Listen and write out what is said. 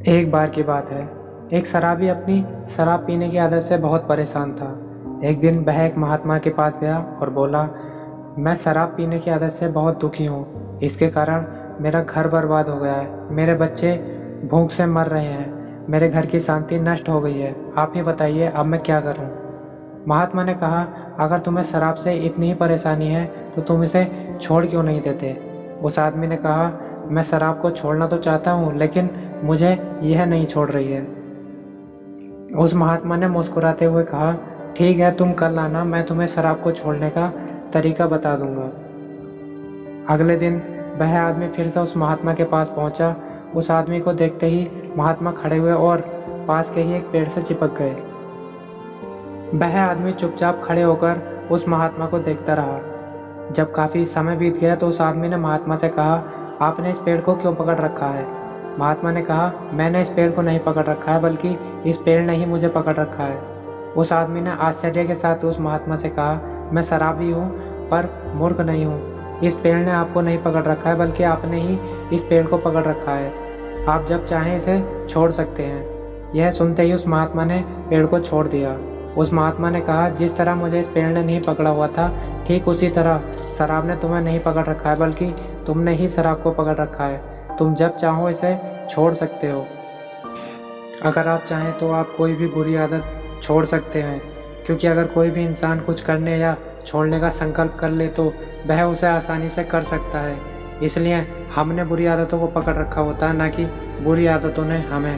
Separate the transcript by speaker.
Speaker 1: एक बार की बात है, एक शराबी अपनी शराब पीने की आदत से बहुत परेशान था। एक दिन वह एक महात्मा के पास गया और बोला, मैं शराब पीने की आदत से बहुत दुखी हूँ। इसके कारण मेरा घर बर्बाद हो गया है, मेरे बच्चे भूख से मर रहे हैं, मेरे घर की शांति नष्ट हो गई है। आप ही बताइए अब मैं क्या करूँ। महात्मा ने कहा, अगर तुम्हें शराब से इतनी ही परेशानी है तो तुम इसे छोड़ क्यों नहीं देते। उस आदमी ने कहा, मैं शराब को छोड़ना तो चाहता हूँ लेकिन मुझे यह नहीं छोड़ रही है। उस महात्मा ने मुस्कुराते हुए कहा, ठीक है, तुम कल आना, मैं तुम्हें शराब को छोड़ने का तरीका बता दूंगा। अगले दिन वह आदमी फिर से उस महात्मा के पास पहुंचा। उस आदमी को देखते ही महात्मा खड़े हुए और पास के ही एक पेड़ से चिपक गए। वह आदमी चुपचाप खड़े होकर उस महात्मा को देखता रहा। जब काफ़ी समय बीत गया तो उस आदमी ने महात्मा से कहा, आपने इस पेड़ को क्यों पकड़ रखा है। महात्मा ने कहा, मैंने इस पेड़ को नहीं पकड़ रखा है, बल्कि इस पेड़ ने ही मुझे पकड़ रखा है। उस आदमी ने आश्चर्य के साथ उस महात्मा से कहा, मैं शराबी हूँ पर मूर्ख नहीं हूँ। इस पेड़ ने आपको नहीं पकड़ रखा है, बल्कि आपने ही इस पेड़ को पकड़ रखा है। आप जब चाहें इसे छोड़ सकते हैं। यह सुनते ही उस महात्मा ने पेड़ को छोड़ दिया। उस महात्मा ने कहा, जिस तरह मुझे इस पेड़ ने नहीं पकड़ा हुआ था, ठीक उसी तरह शराब ने तुम्हें नहीं पकड़ रखा है, बल्कि तुमने ही शराब को पकड़ रखा है। तुम जब चाहो इसे छोड़ सकते हो। अगर आप चाहें तो आप कोई भी बुरी आदत छोड़ सकते हैं, क्योंकि अगर कोई भी इंसान कुछ करने या छोड़ने का संकल्प कर ले तो वह उसे आसानी से कर सकता है। इसलिए हमने बुरी आदतों को पकड़ रखा होता है, ना कि बुरी आदतों ने हमें।